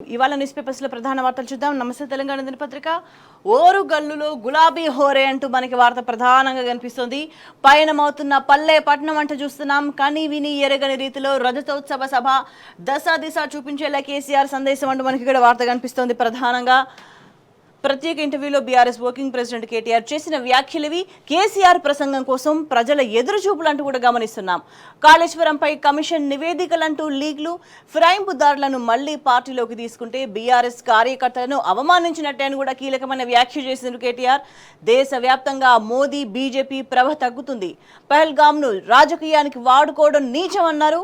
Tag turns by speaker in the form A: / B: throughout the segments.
A: ఇవాళ news papers లో ప్రధాన వార్తలు చూద్దాం. నమస్తే తెలంగాణ దినపత్రిక. ఓరు గల్లులో గులాబీ హోరే అంటూ మనకి వార్త ప్రధానంగా కనిపిస్తుంది. పయనమవుతున్న పల్లె పట్నం అంటూ చూస్తున్నాం. కని విని ఎరగని రీతిలో రజతోత్సవ సభ దశ దిశ చూపించేలా కేసీఆర్ సందేశం అంటూ మనకి ఇక్కడ వార్త కనిపిస్తుంది. ప్రధానంగా ప్రత్యేక ఇంటర్వ్యూలో బీఆర్ఎస్ వర్కింగ్ ప్రెసిడెంట్ కేటీఆర్ చేసిన వ్యాఖ్యలివి. కేసీఆర్ ప్రసంగం కోసం ప్రజల ఎదురుచూపులంటూ కూడా గమనిస్తున్నాం. కాళేశ్వరంపై కమిషన్ నివేదికలంటూ లీగ్లు, ఫిరాయింపుదారులను మళ్లీ పార్టీలోకి తీసుకుంటే బీఆర్ఎస్ కార్యకర్తలను అవమానించినట్టే అని కూడా కీలకమైన వ్యాఖ్య చేసిన కేటీఆర్. దేశవ్యాప్తంగా మోదీ బీజేపీ ప్రభ తగ్గుతుంది, పహల్గామ్ను రాజకీయానికి వాడుకోవడం నీచం అన్నారు.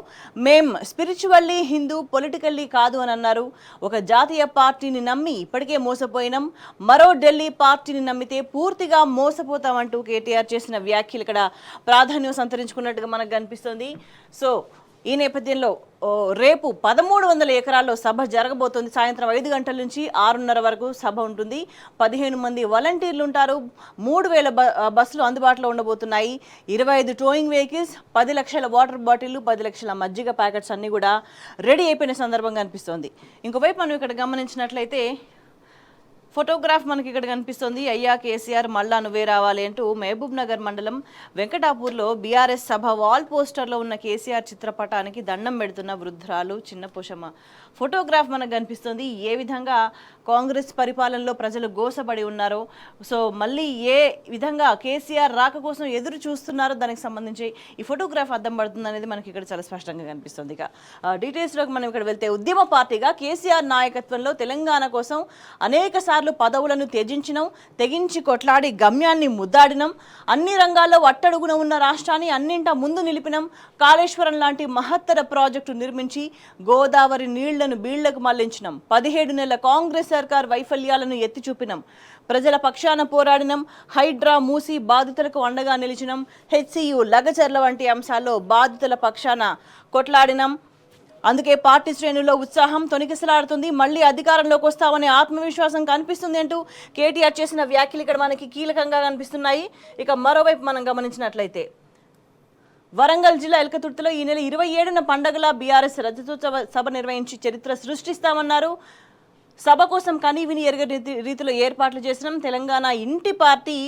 A: మేం స్పిరిచువల్లీ హిందూ, పొలిటికల్లీ కాదు అని అన్నారు. ఒక జాతీయ పార్టీని నమ్మి ఇప్పటికే మోసపోయినాం, మరో ఢిల్లీ పార్టీని నమ్మితే పూర్తిగా మోసపోతామంటూ కేటీఆర్ చేసిన వ్యాఖ్యలు ఇక్కడ ప్రాధాన్యం సంతరించుకున్నట్టుగా మనకు కనిపిస్తుంది. సో ఈ నేపథ్యంలో రేపు 1300 ఎకరాల్లో సభ జరగబోతోంది. సాయంత్రం 5 గంటల నుంచి 6:30 వరకు సభ ఉంటుంది. 15 మంది వాలంటీర్లు ఉంటారు. 3000 బస్సులు అందుబాటులో ఉండబోతున్నాయి. 25 టోయింగ్ వెహికల్స్, 10 లక్షల వాటర్ బాటిళ్లు, 10 లక్షల మజ్జిగ ప్యాకెట్స్ అన్ని కూడా రెడీ అయిపోయిన సందర్భం కనిపిస్తోంది. ఇంకోవైపు మనం ఇక్కడ గమనించినట్లయితే ఫోటోగ్రాఫ్ మనకి ఇక్కడ కనిపిస్తుంది. అయ్యా కేసీఆర్ మళ్ళా నువ్వే రావాలి అంటూ మహబూబ్ నగర్ మండలం వెంకటాపూర్లో బీఆర్ఎస్ సభ వాల్ పోస్టర్లో ఉన్న కేసీఆర్ చిత్రపటానికి దండం పెడుతున్న వృద్ధురాలు చిన్న పోషమ్మ ఫోటోగ్రాఫ్ మనకు కనిపిస్తుంది. ఏ విధంగా కాంగ్రెస్ పరిపాలనలో ప్రజలు గోసపడి ఉన్నారో, సో మళ్ళీ ఏ విధంగా కేసీఆర్ రాక కోసం ఎదురు చూస్తున్నారో దానికి సంబంధించి ఈ ఫోటోగ్రాఫ్ అద్దం పడుతుంది అనేది మనకి ఇక్కడ చాలా స్పష్టంగా కనిపిస్తుంది. ఇక డీటెయిల్స్లోకి మనం ఇక్కడ వెళ్తే, ఉద్యమ పార్టీగా కేసీఆర్ నాయకత్వంలో తెలంగాణ కోసం అనేక పదవులను తెగించి కొట్లాడి గమ్యాన్ని ముద్దాడినం. అన్ని రంగాల్లో అట్టడుగున ఉన్న రాష్ట్రాన్ని అన్నింటా ముందు నిలిపినం. కాళేశ్వరం లాంటి మహత్తర ప్రాజెక్టు నిర్మించి గోదావరి నీళ్లను బీళ్లకు మళ్లించినం. 17 నెలల కాంగ్రెస్ సర్కార్ వైఫల్యాలను ఎత్తి చూపినం. ప్రజల పక్షాన పోరాడినం. హైడ్రా మూసి బాధితులకు అండగా నిలిచినం. హెచ్సియు లగచర్ల వంటి అంశాల్లో బాధితుల పక్షాన కొట్లాడినం. అందుకే పార్టీ శ్రేణుల్లో ఉత్సాహం తొణికిసలాడుతుంది. మళ్ళీ అధికారంలోకి వస్తామనే ఆత్మవిశ్వాసం కనిపిస్తుంది అంటూ కేటీఆర్ చేసిన వ్యాఖ్యలు ఇక్కడ మనకి కీలకంగా కనిపిస్తున్నాయి. ఇక మరోవైపు మనం గమనించినట్లయితే, వరంగల్ జిల్లా ఎల్కతుర్తిలో ఈ నెల 27న పండగల బీఆర్ఎస్ రజతోత్సవ సభ నిర్వహించి చరిత్ర సృష్టిస్తామన్నారు. సభ కోసం కని విని ఎరగని రీతిలో ఏర్పాట్లు చేసినాం. తెలంగాణ ఇంటి పార్టీ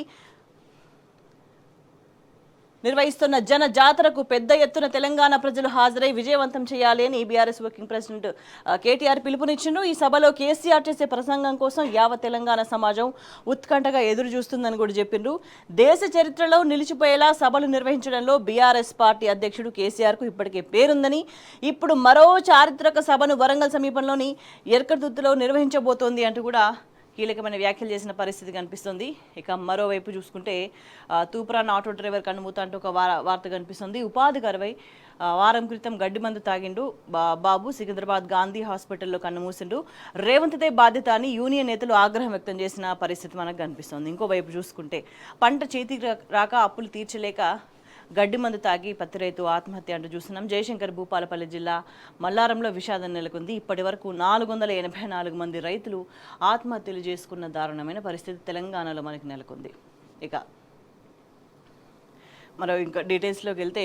A: నిర్వహిస్తున్న జన జాతరకు పెద్ద ఎత్తున తెలంగాణ ప్రజలు హాజరై విజయవంతం చేయాలి అని బీఆర్ఎస్ వర్కింగ్ ప్రెసిడెంట్ కేటీఆర్ పిలుపునిచ్చిండ్రు. ఈ సభలో కేసీఆర్ చేసే ప్రసంగం కోసం యావత్ తెలంగాణ సమాజం ఉత్కంఠగా ఎదురు చూస్తుందని కూడా చెప్పిండ్రు. దేశ చరిత్రలో నిలిచిపోయేలా సభలు నిర్వహించడంలో బీఆర్ఎస్ పార్టీ అధ్యక్షుడు కేసీఆర్కు ఇప్పటికే పేరుందని, ఇప్పుడు మరో చారిత్రక సభను వరంగల్ సమీపంలోని ఎర్కతుర్తిలో నిర్వహించబోతోంది అంటూ కూడా కీలకమైన వ్యాఖ్యలు చేసిన పరిస్థితి కనిపిస్తుంది. ఇక మరోవైపు చూసుకుంటే, తూప్రాన్ ఆటో డ్రైవర్ కన్నుమూత అంటూ ఒక వార్త కనిపిస్తుంది. ఉపాధి కరువై వారం క్రితం గడ్డి మందు తాగిండు బాబు సికింద్రాబాద్ గాంధీ హాస్పిటల్లో కన్నుమూసిండు. రేవంత్దే బాధ్యత అని యూనియన్ నేతలు ఆగ్రహం వ్యక్తం చేసిన పరిస్థితి మనకు కనిపిస్తుంది. ఇంకోవైపు చూసుకుంటే, పంట చేతికి రాక అప్పులు తీర్చలేక గడ్డి మందు తాగి పత్తి రైతు ఆత్మహత్య అంటూ చూస్తున్నాం. జయశంకర్ భూపాలపల్లి జిల్లా మల్లారంలో విషాదం నెలకొంది. ఇప్పటి వరకు 484 మంది రైతులు ఆత్మహత్యలు చేసుకున్న దారుణమైన పరిస్థితి తెలంగాణలో మనకి నెలకొంది. ఇక ఇంకా డీటెయిల్స్లోకి వెళ్తే,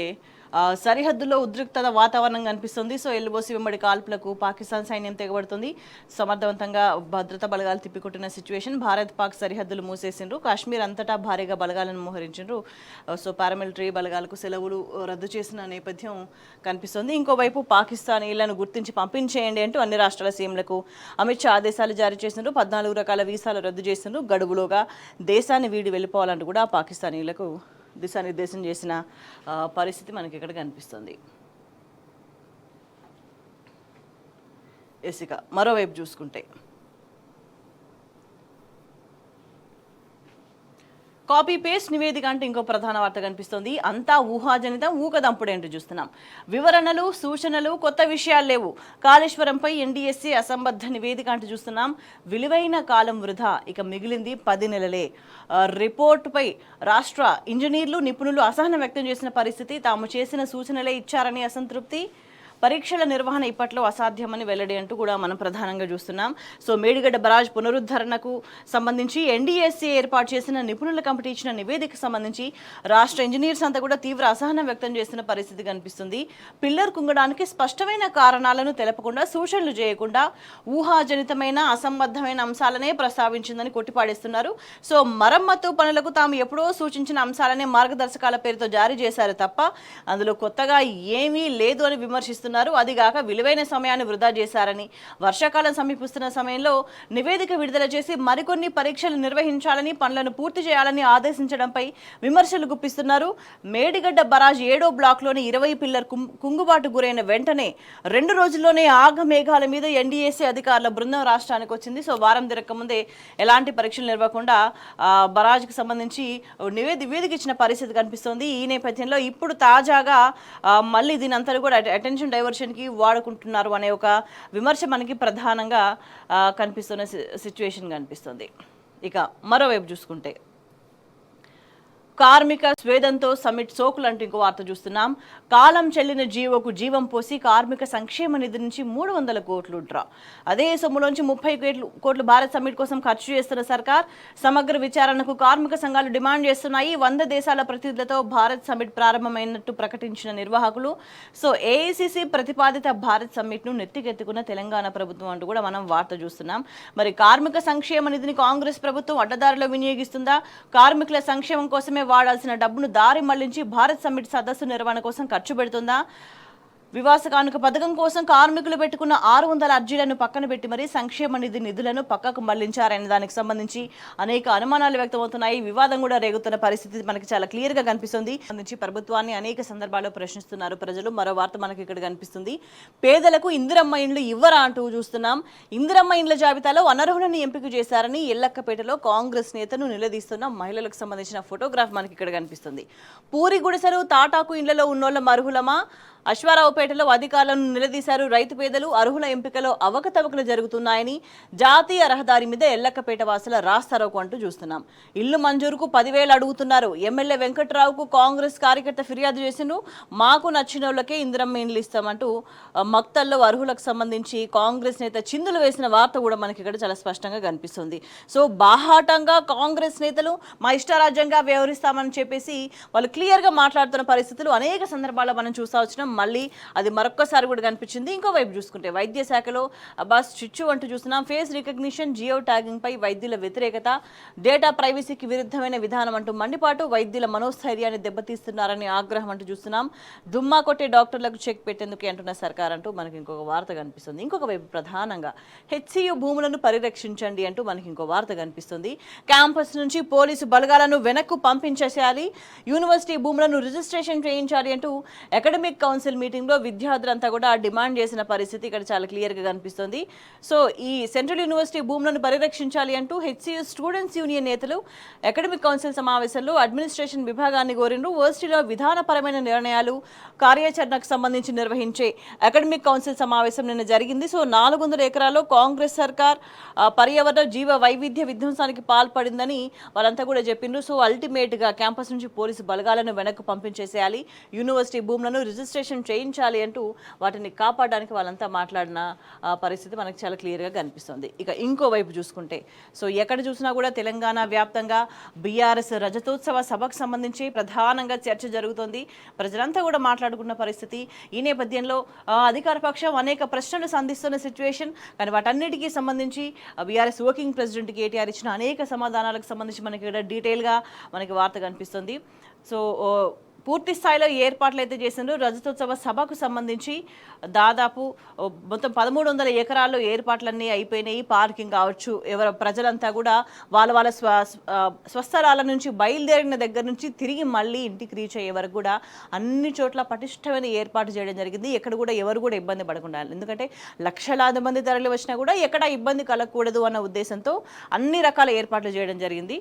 A: సరిహద్దులో ఉద్రిక్తత వాతావరణం కనిపిస్తుంది. సో ఎల్లుబోసి వెంబడి కాల్పులకు పాకిస్తాన్ సైన్యం తెగబడుతుంది. సమర్థవంతంగా భద్రతా బలగాలు తిప్పికొట్టిన సిచ్యువేషన్. భారత్ పాక్ సరిహద్దులు మూసేసిండ్రు. కాశ్మీర్ అంతటా భారీగా బలగాలను మోహరించిండ్రు. సో పారామిలిటరీ బలగాలకు సెలవులు రద్దు చేసిన నేపథ్యం కనిపిస్తుంది. ఇంకోవైపు పాకిస్తానీలను గుర్తించి పంపించేయండి అంటూ అన్ని రాష్ట్రాల సీఎంలకు అమిత్ షా ఆదేశాలు జారీ చేసిండ్రు. 14 రకాల వీసాలు రద్దు చేసిండ్రు. గడువులోగా దేశాన్ని వీడి వెళ్ళిపోవాలంటూ కూడా పాకిస్తానీలకు దిశానిర్దేశం చేసిన పరిస్థితి మనకి ఇక్కడ కనిపిస్తుంది. ఇక మరోవైపు చూసుకుంటే, కాపీ పేస్ట్ నివేదిక అంటే ఇంకో ప్రధాన వార్త కనిపిస్తుంది. అంతా ఊహాజనితం, ఊకదంపుడేంటూ చూస్తున్నాం. వివరణలు, సూచనలు, కొత్త విషయాలు లేవు. కాళేశ్వరంపై ఎన్డీఎస్సీ అసంబద్ధ నివేదిక అంటూ చూస్తున్నాం. విలువైన కాలం వృధా, ఇక మిగిలింది 10 నెలలే. రిపోర్టుపై రాష్ట్ర ఇంజనీర్లు, నిపుణులు అసహనం వ్యక్తం చేసిన పరిస్థితి. తాము చేసిన సూచనలే ఇచ్చారని అసంతృప్తి. పరీక్షల నిర్వహణ ఇప్పట్లో అసాధ్యమని వెల్లడి అంటూ కూడా మనం ప్రధానంగా చూస్తున్నాం. సో మేడిగడ్డ బరాజ్ పునరుద్ధరణకు సంబంధించి ఎన్డీఎస్సీ ఏర్పాటు చేసిన నిపుణుల కమిటీ ఇచ్చిన నివేదిక సంబంధించి రాష్ట్ర ఇంజనీర్స్ అంతా కూడా తీవ్ర అసహనం వ్యక్తం చేస్తున్న పరిస్థితి కనిపిస్తుంది. పిల్లర్ కుంగడానికి స్పష్టమైన కారణాలను తెలపకుండా, సూచనలు చేయకుండా ఊహాజనితమైన అసంబద్ధమైన అంశాలనే ప్రస్తావించిందని కొట్టిపాడేస్తున్నారు. సో మరమ్మతు పనులకు తాము ఎప్పుడో సూచించిన అంశాలనే మార్గదర్శకాల పేరుతో జారీ చేశారు తప్ప అందులో కొత్తగా ఏమీ లేదు అని విమర్శిస్తున్నారు. అదిగాక విలువైన సమయాన్ని వృధా చేశారని, వర్షాకాలం సమీపిస్తున్న సమయంలో నివేదిక విడుదల చేసి మరికొన్ని పరీక్షలు నిర్వహించాలని, పనులను పూర్తి చేయాలని ఆదేశించడంపై విమర్శలు గుప్పిస్తున్నారు. మేడిగడ్డ బరాజ్ 7వ బ్లాక్లోని 20 పిల్లర్ కుంగుబాటు గురైన వెంటనే 2 రోజుల్లోనే ఆగమేఘాల మీద ఎన్డీఎస్సీ అధికారుల బృందం రాష్ట్రానికి వచ్చింది. సో వారం తిరక్క ముందే ఎలాంటి పరీక్షలు నిర్వహకుండా బరాజ్కి సంబంధించి నివేదిక ఇచ్చిన పరిస్థితి కనిపిస్తోంది. ఈ నేపథ్యంలో ఇప్పుడు తాజాగా మళ్ళీ దీని అంతా కూడా అటెన్షన్ డైవర్షన్కి వాడుకుంటున్నారు అనే ఒక విమర్శ మనకి ప్రధానంగా కనిపిస్తున్న సిచ్యువేషన్ కనిపిస్తుంది. ఇక మరోవైపు చూసుకుంటే కార్మిక స్వేదంతో సమ్మిట్ సోకులు అంటూ ఇంకో వార్త చూస్తున్నాం. కాలం చెల్లిన జీవోకు జీవం పోసి కార్మిక సంక్షేమ నిధి నుంచి 300 కోట్లు డ్రా. అదే సొమ్ములోంచి 30 కోట్లు భారత్ సమ్మిట్ కోసం ఖర్చు చేస్తున్న సర్కార్ సమగ్ర విచారణకు కార్మిక సంఘాలు డిమాండ్ చేస్తున్నాయి. 100 దేశాల ప్రతినిధులతో భారత్ సమ్మిట్ ప్రారంభమైనట్టు ప్రకటించిన నిర్వాహకులు. సో ఏఐసిసి ప్రతిపాదిత భారత్ సమ్మిట్ ను నెత్తికెత్తుకున్న తెలంగాణ ప్రభుత్వం అంటూ కూడా మనం వార్త చూస్తున్నాం. మరి కార్మిక సంక్షేమ నిధిని కాంగ్రెస్ ప్రభుత్వం అడ్డదారిలో వినియోగిస్తుందా? కార్మికుల సంక్షేమం కోసమే వాడాల్సిన డబ్బును దారి మళ్లించి భారత్ సమ్మిట్ సదస్సు నిర్వహణ కోసం ఖర్చు పెడుతుందా? వివాస కానుక పథకం కోసం కార్మికులు పెట్టుకున్న 600 అర్జీలను పక్కన పెట్టి మరీ సంక్షేమ నిధులను పక్కకు మళ్లించారనే దానికి సంబంధించి అనేక అనుమానాలు వ్యక్తమవుతున్నాయి. వివాదం కూడా రేగుతున్న పరిస్థితి మనకి చాలా క్లియర్ గా కనిపిస్తుంది. ప్రభుత్వాన్ని అనేక సందర్భాల్లో ప్రశ్నిస్తున్నారు ప్రజలు. మరో వార్త మనకి ఇక్కడ కనిపిస్తుంది. పేదలకు ఇందిరమ్మ ఇండ్లు ఇవ్వరా అంటూ చూస్తున్నాం. ఇందిరమ్మ ఇండ్ల జాబితాలో అనర్హులను ఎంపిక చేశారని ఎల్లక్కపేటలో కాంగ్రెస్ నేతను నిలదీస్తున్న మహిళలకు సంబంధించిన ఫోటోగ్రాఫ్ మనకి ఇక్కడ కనిపిస్తుంది. పూరి గుడిసెలు, తాటాకు ఇండ్లలో ఉన్నోళ్ళ అర్హులమా? అశ్వారావుపేటలో అధికారులను నిలదీశారు రైతు పేదలు. అర్హుల ఎంపికలో అవకతవకలు జరుగుతున్నాయని జాతీయ రహదారి మీద ఎల్లక్కపేట వాసుల రాస్తారోకు అంటూ చూస్తున్నాం. ఇల్లు మంజూరుకు 10,000 అడుగుతున్నారు. ఎమ్మెల్యే వెంకట్రావుకు కాంగ్రెస్ కార్యకర్త ఫిర్యాదు చేసిండు. మాకు నచ్చిన వాళ్ళకే ఇందిరమ్మ ఇండ్లు ఇస్తామంటూ మక్తల్లో అర్హులకు సంబంధించి కాంగ్రెస్ నేత చిందులు వేసిన వార్త కూడా మనకి ఇక్కడ చాలా స్పష్టంగా కనిపిస్తుంది. సో బాహాటంగా కాంగ్రెస్ నేతలు మా ఇష్టారాజ్యంగా వ్యవహరిస్తామని చెప్పేసి వాళ్ళు క్లియర్గా మాట్లాడుతున్న పరిస్థితులు అనేక సందర్భాల్లో మనం చూస్తా వచ్చినాం. మళ్ళీ అది మరొక్కసారి కూడా కనిపించింది. ఇంకోవైపు చూసుకుంటే వైద్య శాఖలో బస్ చిచ్చు అంటూ చూస్తున్నాం. ఫేస్ రికగ్నిషన్, జియో ట్యాగింగ్ పై వైద్యుల వ్యతిరేకత, డేటా ప్రైవసీకి విరుద్ధమైన విధానం అంటూ మండిపాటు, వైద్యుల మనోస్థైర్యాన్ని దెబ్బతీస్తున్నారని ఆగ్రహం అంటూ చూస్తున్నాం. దుమ్మా కొట్టే డాక్టర్లకు చెక్ పెట్టేందుకు అంటున్న సర్కార్ అంటూ మనకి ఇంకొక వార్త కనిపిస్తుంది. ఇంకొక వైపు ప్రధానంగా హెచ్సియు భూములను పరిరక్షించండి అంటూ మనకి ఇంకో వార్త కనిపిస్తుంది. క్యాంపస్ నుంచి పోలీసు బలగాలను వెనక్కు పంపించేసేయాలి, యూనివర్సిటీ భూములను రిజిస్ట్రేషన్ చేయించాలి అంటూ అకాడమిక్ కౌన్సిల్ మీటింగ్ లో విద్యార్థులంతా కూడా డిమాండ్ చేసిన పరిస్థితి ఇక్కడ చాలా క్లియర్ గా కనిపిస్తుంది. సో ఈ సెంట్రల్ యూనివర్సిటీ భూములను పరిరక్షించాలి అంటూ హెచ్సియు స్టూడెంట్స్ యూనియన్ నేతలు అకాడమిక్ కౌన్సిల్ సమావేశంలో అడ్మినిస్ట్రేషన్ విభాగాన్ని కోరిండ్రు. యూనివర్సిటీలో విధానపరమైన నిర్ణయాలు, కార్యాచరణకు సంబంధించి నిర్వహించే అకాడమిక్ కౌన్సిల్ సమావేశం నిన్న జరిగింది. సో 400 ఎకరాల్లో కాంగ్రెస్ సర్కార్ పర్యావరణ జీవ వైవిధ్య విధ్వంసానికి పాల్పడిందని వాళ్ళంతా కూడా చెప్పిండ్రు. సో అల్టిమేట్ గా క్యాంపస్ నుంచి పోలీసు బలగాలను వెనక్కు పంపించేసేయాలి, యూనివర్సిటీ భూములను రిజిస్ట్రేషన్ చేయించాలి అంటూ వాటిని కాపాడడానికి వాళ్ళంతా మాట్లాడిన పరిస్థితి మనకు చాలా క్లియర్గా కనిపిస్తుంది. ఇక ఇంకోవైపు చూసుకుంటే సో ఎక్కడ చూసినా కూడా తెలంగాణ వ్యాప్తంగా బీఆర్ఎస్ రజతోత్సవ సభకు సంబంధించి ప్రధానంగా చర్చ జరుగుతోంది. ప్రజలంతా కూడా మాట్లాడుకున్న పరిస్థితి. ఈ నేపథ్యంలో అధికార పక్షం అనేక ప్రశ్నలు సంధిస్తున్న సిచ్యువేషన్. కానీ వాటన్నిటికీ సంబంధించి బీఆర్ఎస్ వర్కింగ్ ప్రెసిడెంట్ కేటీఆర్ ఇచ్చిన అనేక సమాధానాలకు సంబంధించి మనకి ఇక్కడ డీటెయిల్గా మనకి వార్త కనిపిస్తుంది. సో పూర్తి స్థాయిలో ఏర్పాట్లు అయితే చేసిండ్రు. రజతోత్సవ సభకు సంబంధించి దాదాపు మొత్తం 1300 ఎకరాల్లో ఏర్పాట్లన్నీ అయిపోయినాయి. పార్కింగ్ కావచ్చు, ప్రజలంతా కూడా వాళ్ళ స్వస్థలాల నుంచి బయలుదేరిన దగ్గర నుంచి తిరిగి మళ్ళీ ఇంటికి రీచ్ అయ్యే వరకు కూడా అన్ని చోట్ల పటిష్టమైన ఏర్పాటు చేయడం జరిగింది. ఎక్కడ కూడా ఎవరు కూడా ఇబ్బంది పడకుండా, ఎందుకంటే లక్షలాది మంది తరలి వచ్చినా కూడా ఎక్కడ ఇబ్బంది కలగకూడదు అన్న ఉద్దేశంతో అన్ని రకాల ఏర్పాట్లు చేయడం జరిగింది.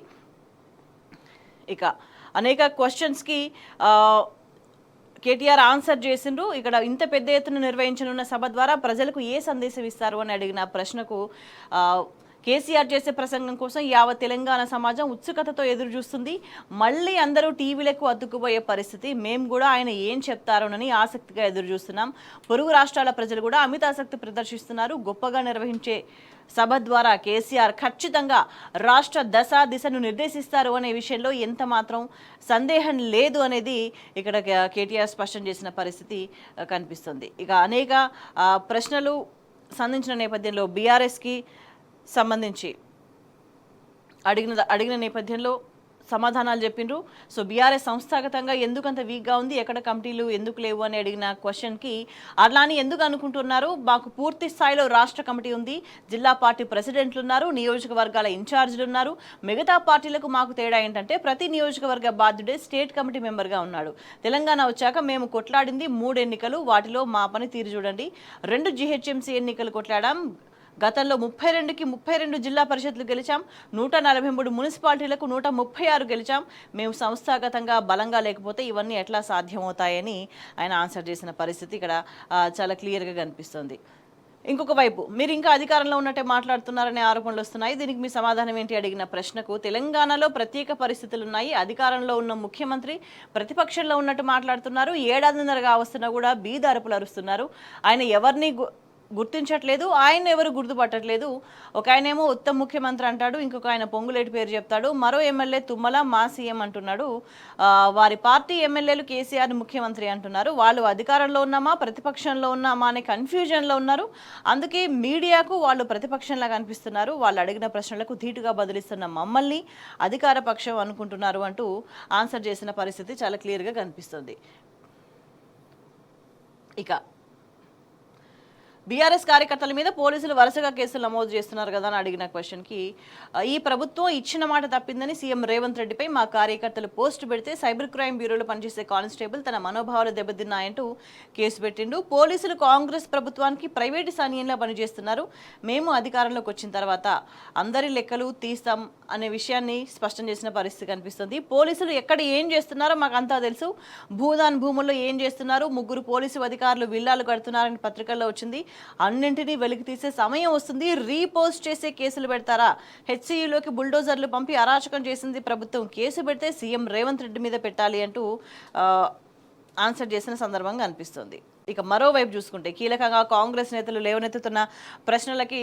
A: ఇక అనేక క్వశ్చన్స్కి కేటీఆర్ ఆన్సర్ చేసిండ్రు. ఇక్కడ ఇంత పెద్ద ఎత్తున నిర్వహించనున్న సభ ద్వారా ప్రజలకు ఏ సందేశం ఇస్తారు అని అడిగిన ప్రశ్నకు కేసీఆర్ చేసే ప్రసంగం కోసం యావత్ తెలంగాణ సమాజం ఉత్సుకతతో ఎదురు చూస్తుంది. మళ్ళీ అందరూ టీవీలకు అతుక్కుపోయే పరిస్థితి. మేము కూడా ఆయన ఏం చెప్తారోనని ఆసక్తిగా ఎదురు చూస్తున్నాం. పొరుగు రాష్ట్రాల ప్రజలు కూడా అమిత ఆసక్తి ప్రదర్శిస్తున్నారు. గొప్పగా నిర్వహించే సభ ద్వారా కేసీఆర్ ఖచ్చితంగా రాష్ట్ర దిశను నిర్దేశిస్తారు అనే విషయంలో ఎంత మాత్రం సందేహం లేదు అనేది ఇక్కడ కేటీఆర్ స్పష్టం చేసిన పరిస్థితి కనిపిస్తుంది. ఇక అనేక ప్రశ్నలు సంధించిన నేపథ్యంలో బీఆర్ఎస్కి సంబంధించి అడిగిన నేపథ్యంలో సమాధానాలు చెప్పిండ్రు. సో బీఆర్ఎస్ సంస్థాగతంగా ఎందుకంత వీక్గా ఉంది, ఎక్కడ కమిటీలు ఎందుకు లేవు అని అడిగిన క్వశ్చన్కి అట్లాని ఎందుకు అనుకుంటున్నారు, మాకు పూర్తి స్థాయిలో రాష్ట్ర కమిటీ ఉంది, జిల్లా పార్టీ ప్రెసిడెంట్లు ఉన్నారు, నియోజకవర్గాల ఇన్ఛార్జీలు ఉన్నారు, మిగతా పార్టీలకు మాకు తేడా ఏంటంటే ప్రతి నియోజకవర్గ బాధ్యుడే స్టేట్ కమిటీ మెంబర్గా ఉన్నాడు. తెలంగాణ వచ్చాక మేము కొట్లాడింది 3 ఎన్నికలు, వాటిలో మా పని తీరు చూడండి. 2 జీహెచ్ఎంసీ ఎన్నికలు కొట్లాడాం. గతంలో 32కి 32 జిల్లా పరిషత్లు గెలిచాం. 143 మున్సిపాలిటీలకు 136 గెలిచాం. మేము సంస్థాగతంగా బలంగా లేకపోతే ఇవన్నీ ఎట్లా సాధ్యమవుతాయని ఆయన ఆన్సర్ చేసిన పరిస్థితి ఇక్కడ చాలా క్లియర్గా కనిపిస్తుంది. ఇంకొక వైపు మీరు ఇంకా అధికారంలో ఉన్నట్టే మాట్లాడుతున్నారనే ఆరోపణలు వస్తున్నాయి. దీనికి మీ సమాధానం ఏంటి అడిగిన ప్రశ్నకు తెలంగాణలో ప్రత్యేక పరిస్థితులు ఉన్నాయి, అధికారంలో ఉన్న ముఖ్యమంత్రి ప్రతిపక్షంలో ఉన్నట్టు మాట్లాడుతున్నారు, 7.5 వస్తున్నా కూడా బీద అరుపులు అరుస్తున్నారు, ఆయన ఎవరిని గుర్తించట్లేదు, ఆయన ఎవరు గుర్తుపట్టట్లేదు. ఒక ఆయనేమో ఉత్తమ ముఖ్యమంత్రి అంటాడు, ఇంకొక ఆయన పొంగులేటి పేరు చెప్తాడు, మరో ఎమ్మెల్యే తుమ్మల మా సీఎం అంటున్నాడు, వారి పార్టీ ఎమ్మెల్యేలు కేసీఆర్ ముఖ్యమంత్రి అంటున్నారు, వాళ్ళు అధికారంలో ఉన్నామా ప్రతిపక్షంలో ఉన్నామా అనే కన్ఫ్యూజన్లో ఉన్నారు, అందుకే మీడియాకు వాళ్ళు ప్రతిపక్షంలా కనిపిస్తున్నారు, వాళ్ళు అడిగిన ప్రశ్నలకు ధీటుగా బదిలిస్తున్న మమ్మల్ని అధికార పక్షం అనుకుంటున్నారు అంటూ ఆన్సర్ చేసిన పరిస్థితి చాలా క్లియర్గా కనిపిస్తుంది. ఇక బీఆర్ఎస్ కార్యకర్తల మీద పోలీసులు వరుసగా కేసులు నమోదు చేస్తున్నారు కదా అని అడిగిన క్వశ్చన్కి ఈ ప్రభుత్వం ఇచ్చిన మాట తప్పిందని సీఎం రేవంత్ రెడ్డిపై మా కార్యకర్తలు పోస్టు పెడితే సైబర్ క్రైమ్ బ్యూరోలో పనిచేసే కానిస్టేబుల్ తన మనోభావాలు దెబ్బతిన్నాయంటూ కేసు పెట్టిండు. పోలీసులు కాంగ్రెస్ ప్రభుత్వానికి ప్రైవేటు సైన్యంలో పనిచేస్తున్నారు, మేము అధికారంలోకి వచ్చిన తర్వాత అందరి లెక్కలు తీస్తాం అనే విషయాన్ని స్పష్టం చేసిన పరిస్థితి కనిపిస్తుంది. పోలీసులు ఎక్కడ ఏం చేస్తున్నారో మాకు అంతా తెలుసు, భూదాన్ భూముల్లో ఏం చేస్తున్నారు, 3 పోలీసు అధికారులు విల్లాలు కడుతున్నారని పత్రికల్లో వచ్చింది, అన్నింటినీ వెలికి తీసే సమయం వస్తుంది, రీపోస్ట్ చేసే కేసులు పెడతారా, హెచ్సియులోకి బుల్డోజర్లు పంపి అరాచకం చేసింది ప్రభుత్వం, కేసు పెడితే సీఎం రేవంత్ రెడ్డి మీద పెట్టాలి అంటూ ఆన్సర్ చేసిన సందర్భంగా అనిపిస్తుంది. ఇక మరోవైపు చూసుకుంటే కీలకంగా కాంగ్రెస్ నేతలు లేవనెత్తుతున్న ప్రశ్నలకి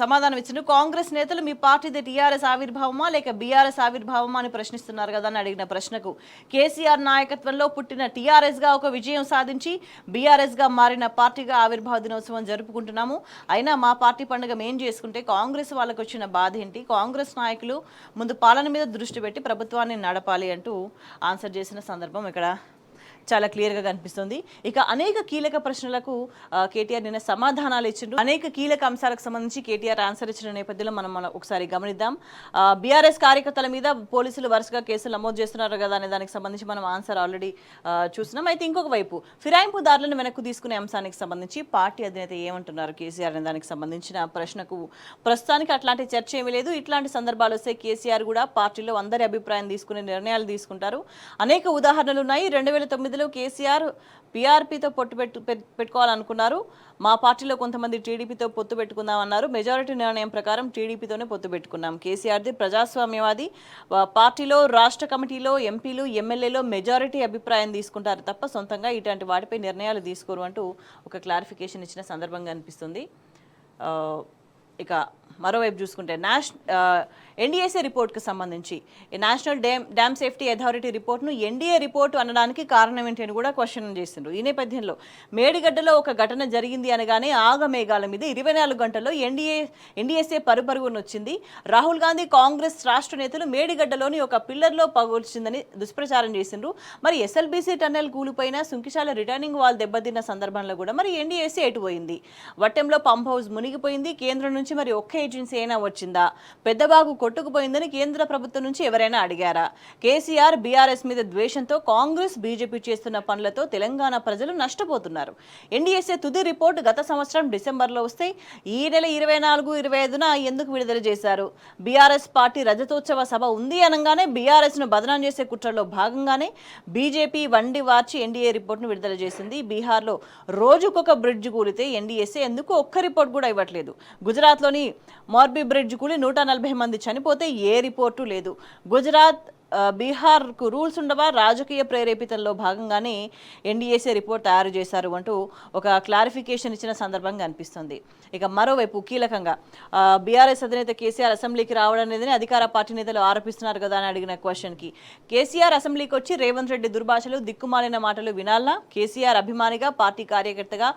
A: సమాధానం ఇచ్చిన కాంగ్రెస్ నేతలు మీ పార్టీది టీఆర్ఎస్ ఆవిర్భావమా లేక బీఆర్ఎస్ ఆవిర్భావమా అని ప్రశ్నిస్తున్నారు కదా అని అడిగిన ప్రశ్నకు కేసీఆర్ నాయకత్వంలో పుట్టిన టీఆర్ఎస్గా ఒక విజయం సాధించి బీఆర్ఎస్గా మారిన పార్టీగా ఆవిర్భావ దినోత్సవం జరుపుకుంటున్నాము, అయినా మా పార్టీ పండుగ మేం చేసుకుంటే కాంగ్రెస్ వాళ్ళకు వచ్చిన బాధ ఏంటి, కాంగ్రెస్ నాయకులు ముందు పాలన మీద దృష్టి పెట్టి ప్రభుత్వాన్ని నడపాలి అంటూ ఆన్సర్ చేసిన సందర్భం ఇక్కడ చాలా క్లియర్గా కనిపిస్తుంది. ఇక అనేక కీలక ప్రశ్నలకు కేటీఆర్ నిన్న సమాధానాలు ఇచ్చిండ్రు. అనేక కీలక అంశాలకు సంబంధించి కేటీఆర్ ఆన్సర్ ఇచ్చిన నేపథ్యంలో మనం ఒకసారి గమనిద్దాం. బీఆర్ఎస్ కార్యకర్తల మీద పోలీసులు వరుసగా కేసులు నమోదు చేస్తున్నారు కదా అనే దానికి సంబంధించి మనం ఆన్సర్ ఆల్రెడీ చూసినాం. అయితే ఇంకొక వైపు ఫిరాయింపుదారులను వెనక్కు తీసుకునే అంశానికి సంబంధించి పార్టీ అధినేత ఏమంటున్నారు కేసీఆర్ అనే దానికి సంబంధించిన ప్రశ్నకు ప్రస్తుతానికి అట్లాంటి చర్చ ఏమీ లేదు. ఇట్లాంటి సందర్భాలు వస్తే కేసీఆర్ కూడా పార్టీలో అందరి అభిప్రాయం తీసుకునే నిర్ణయాలు తీసుకుంటారు. అనేక ఉదాహరణలు ఉన్నాయి. 2009 కేసీఆర్ పీఆర్పీతో పెట్టుకోవాలనుకున్నారు, మా పార్టీలో కొంతమంది టీడీపీతో పొత్తు పెట్టుకుందామన్నారు, మెజారిటీ నిర్ణయం ప్రకారం టీడీపీతోనే పొత్తు పెట్టుకున్నాం. కేసీఆర్ది ప్రజాస్వామ్యవాది, పార్టీలో రాష్ట్ర కమిటీలో ఎంపీలు ఎమ్మెల్యేలో మెజారిటీ అభిప్రాయం తీసుకుంటారు తప్ప సొంతంగా ఇట్లాంటి వాటిపై నిర్ణయాలు తీసుకోరు అంటూ ఒక క్లారిఫికేషన్ ఇచ్చిన సందర్భంగా అనిపిస్తుంది. ఇక మరోవైపు చూసుకుంటే ఎన్డీఏసీ రిపోర్ట్కి సంబంధించి నేషనల్ డ్యామ్ సేఫ్టీ అథారిటీ రిపోర్ట్ను ఎన్డీఏ రిపోర్టు అనడానికి కారణం ఏంటి అని కూడా క్వశ్చన్ చేసిండ్రు. ఈ నేపథ్యంలో మేడిగడ్డలో ఒక ఘటన జరిగింది అనగానే ఆగమేఘాల మీద 24 గంటల్లో ఎన్డీఏసీ పరుగున వచ్చింది. రాహుల్ గాంధీ కాంగ్రెస్ రాష్ట్ర నేతలు మేడిగడ్డలోని ఒక పిల్లర్లో పగుల్చిందని దుష్ప్రచారం చేసిండ్రు. మరి ఎస్ఎల్బీసీ టన్నెల్ కూలిపోయిన సుంకిశాల రిటర్నింగ్ వాల్ దెబ్బతిన్న సందర్భంలో కూడా మరి ఎన్డీఏసీ ఎటుపోయింది, వట్టెంలో పంప్ హౌస్ మునిగిపోయింది, కేంద్రం నుంచి మరి ఒక్క ఏజెన్సీ అయినా వచ్చిందా, పెద్దబాగు కొట్టుకుపోయిందని కేంద్ర ప్రభుత్వం నుంచి ఎవరైనా అడిగారా, కేసీఆర్ బీఆర్ఎస్ మీద ద్వేషంతో కాంగ్రెస్ బీజేపీ చేస్తున్న పనులతో తెలంగాణ ప్రజలు నష్టపోతున్నారు. ఎన్డీఏసీ తుది రిపోర్టు గత సంవత్సరం డిసెంబర్లో వస్తే ఈ నెల 24-25న ఎందుకు విడుదల చేశారు, బీఆర్ఎస్ పార్టీ రజతోత్సవ సభ ఉంది అనగానే బీఆర్ఎస్ను బదనాం చేసే కుట్రలో భాగంగానే బీజేపీ వండి వార్చి ఎన్డీఏ రిపోర్ట్ను విడుదల చేసింది. బీహార్లో రోజుకొక బ్రిడ్జ్ కూలితే ఎన్డీఏసీ ఎందుకు ఒక్క రిపోర్ట్ కూడా ఇవ్వట్లేదు, గుజరాత్లోని మార్బీ బ్రిడ్జ్ కూలి 140 మంది చనిపోతే ఏ రిపోర్టు లేదు. గుజరాత్ బీహార్కు రూల్స్ ఉండవా? రాజకీయ ప్రేరేపితంలో భాగంగానే ఎన్డీఏసీ రిపోర్ట్ తయారు చేశారు అంటూ ఒక క్లారిఫికేషన్ ఇచ్చిన సందర్భంగా అనిపిస్తుంది. ఇక మరోవైపు కీలకంగా బీఆర్ఎస్ అధినేత కేసీఆర్ అసెంబ్లీకి రావడం అనేది అధికార పార్టీ నేతలు ఆరోపిస్తున్నారు కదా అని అడిగిన క్వశ్చన్కి కేసీఆర్ అసెంబ్లీకి వచ్చి రేవంత్ రెడ్డి దుర్భాషలు దిక్కుమాలిన మాటలు వినాలనా? కేసీఆర్ అభిమానిగా పార్టీ కార్యకర్తగా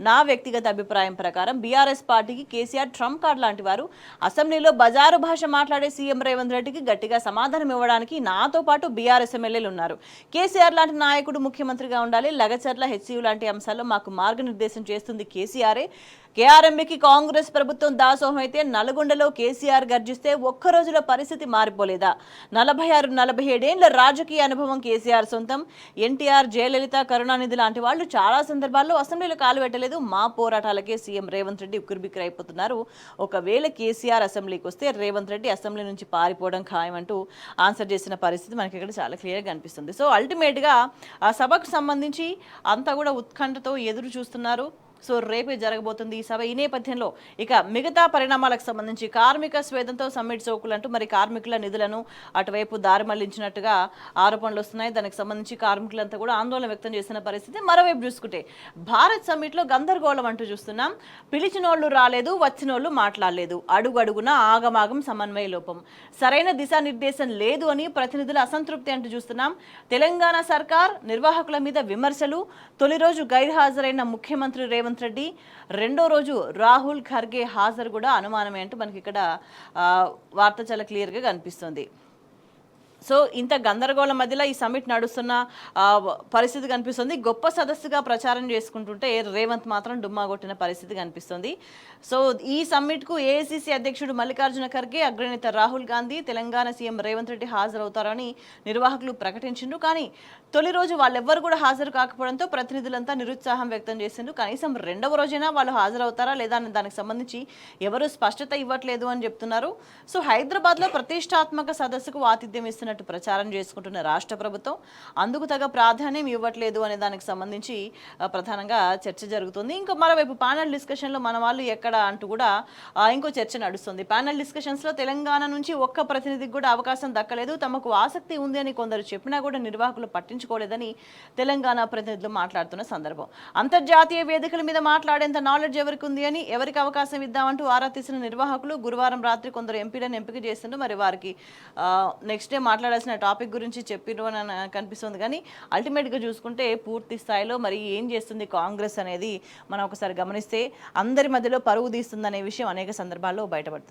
A: నా వ్యక్తిగత అభిప్రాయం ప్రకారం బీఆర్ఎస్ పార్టీకి కేసీఆర్ ట్రంప్ కార్డ్ లాంటి వారు. అసెంబ్లీలో బజారు భాష మాట్లాడే సీఎం రేవంత్ రెడ్డికి గట్టిగా సమాధానం ఇవ్వడానికి నాతో పాటు బీఆర్ఎస్ ఎమ్మెల్యేలు ఉన్నారు. కేసీఆర్ లాంటి నాయకుడు ముఖ్యమంత్రిగా ఉండాలి. లగచర్ల హెచ్సియు లాంటి అంశాల్లో మాకు మార్గనిర్దేశం చేస్తుంది కేసీఆరే. కేఆర్ఎంబీకి కాంగ్రెస్ ప్రభుత్వం దాసోహం అయితే నల్గొండలో కేసీఆర్ గర్జిస్తే ఒక్క రోజులో పరిస్థితి మారిపోలేదా? 46-47 ఏళ్ల రాజకీయ అనుభవం కేసీఆర్ సొంతం. ఎన్టీఆర్, జయలలిత, కరుణానిధి లాంటి వాళ్ళు చాలా సందర్భాల్లో అసెంబ్లీలో కాలు పెట్టలేదు. మా పోరాటాలకే సీఎం రేవంత్ రెడ్డి ఉక్కిరిబిక్కిరైపోతున్నారు. ఒకవేళ కేసీఆర్ అసెంబ్లీకి వస్తే రేవంత్ రెడ్డి అసెంబ్లీ నుంచి పారిపోవడం ఖాయమంటూ ఆన్సర్ చేసిన పరిస్థితి మనకి ఇక్కడ చాలా క్లియర్గా కనిపిస్తుంది. సో అల్టిమేట్గా ఆ సభకు సంబంధించి అంతా కూడా ఉత్కంఠతో ఎదురు చూస్తున్నారు. సో రేపే జరగబోతుంది ఈ సభ. ఈ నేపథ్యంలో ఇక మిగతా పరిణామాలకు సంబంధించి కార్మిక స్వేదంతో సమ్మిట్ చౌకులు అంటూ మరి కార్మికుల నిధులను అటువైపు దారి మళ్లించినట్టుగా ఆరోపణలు వస్తున్నాయి. దానికి సంబంధించి కార్మికులంతా కూడా ఆందోళన వ్యక్తం చేసిన పరిస్థితి. మరోవైపు చూసుకుంటే భారత్ సమ్మిట్లో గందరగోళం అంటూ చూస్తున్నాం. పిలిచినోళ్లు రాలేదు, వచ్చినోళ్లు మాట్లాడలేదు. అడుగడుగున ఆగమాగం, సమన్వయ లోపం, సరైన దిశానిర్దేశం లేదు అని ప్రతినిధుల అసంతృప్తి అంటూ చూస్తున్నాం. తెలంగాణ సర్కార్ నిర్వాహకుల మీద విమర్శలు. తొలి రోజు గైర్హాజరైన ముఖ్యమంత్రి రేవంత్ రెడ్డి, రెండో రోజు రాహుల్ ఖర్గే హాజరు కూడా అనుమానమే అంటూ మనకి ఇక్కడ వార్త చాలా క్లియర్గా కనిపిస్తుంది. సో ఇంత గందరగోళం మధ్యలో ఈ సమ్మిట్ నడుస్తున్న పరిస్థితి కనిపిస్తుంది. గొప్ప సదస్సుగా ప్రచారం చేసుకుంటుంటే రేవంత్ మాత్రం డుమ్మా కొట్టిన పరిస్థితి కనిపిస్తుంది. సో ఈ సమ్మిట్కు ఏఐసీసీ అధ్యక్షుడు మల్లికార్జున ఖర్గే, అగ్రనేత రాహుల్ గాంధీ, తెలంగాణ సీఎం రేవంత్ రెడ్డి హాజరవుతారని నిర్వాహకులు ప్రకటించిండ్రు. కానీ తొలి రోజు వాళ్ళెవ్వరు కూడా హాజరు కాకపోవడంతో ప్రతినిధులంతా నిరుత్సాహం వ్యక్తం చేసిండ్రు. కనీసం రెండవ రోజైనా వాళ్ళు హాజరవుతారా లేదా అని దానికి సంబంధించి ఎవరు స్పష్టత ఇవ్వట్లేదు అని చెప్తున్నారు. సో హైదరాబాద్లో ప్రతిష్టాత్మక సదస్సుకు ఆతిథ్యం ఇస్తున్నట్టు ప్రచారం చేసుకుంటున్న రాష్ట్ర ప్రభుత్వం అందుకు తగ్గ ప్రాధాన్యం ఇవ్వట్లేదు అనే దానికి సంబంధించి ప్రధానంగా చర్చ జరుగుతుంది. ఇంకో మరోవైపు ప్యానల్ డిస్కషన్లో మన వాళ్ళు ఎక్కడ అంటూ కూడా ఇంకో చర్చ నడుస్తుంది. ప్యానల్ డిస్కషన్స్లో తెలంగాణ నుంచి ఒక్క ప్రతినిధికి కూడా అవకాశం దక్కలేదు. తమకు ఆసక్తి ఉంది అని కొందరు చెప్పినా కూడా నిర్వాహకులు పట్టించుకోలేదని తెలంగాణ ప్రతినిధులు మాట్లాడుతున్న సందర్భం. అంతర్జాతీయ వేదికల మీద మాట్లాడేంత నాలెడ్జ్ ఎవరికి ఉంది అని, ఎవరికి అవకాశం ఇద్దామంటూ ఆరా తీసిన నిర్వాహకులు గురువారం రాత్రి కొందరు ఎంపీలను ఎంపిక చేస్తుండ్రు. మరి వారికి నెక్స్ట్ డే మాట్లాడాల్సిన టాపిక్ గురించి చెప్పిరు అని కనిపిస్తుంది. కానీ అల్టిమేట్గా చూసుకుంటే పూర్తి స్థాయిలో మరి ఏం చేస్తుంది కాంగ్రెస్ అనేది మనం ఒకసారి గమనిస్తే అందరి మధ్యలో పరుగు తీస్తుంది అనే విషయం అనేక సందర్భాల్లో బయటపడుతుంది.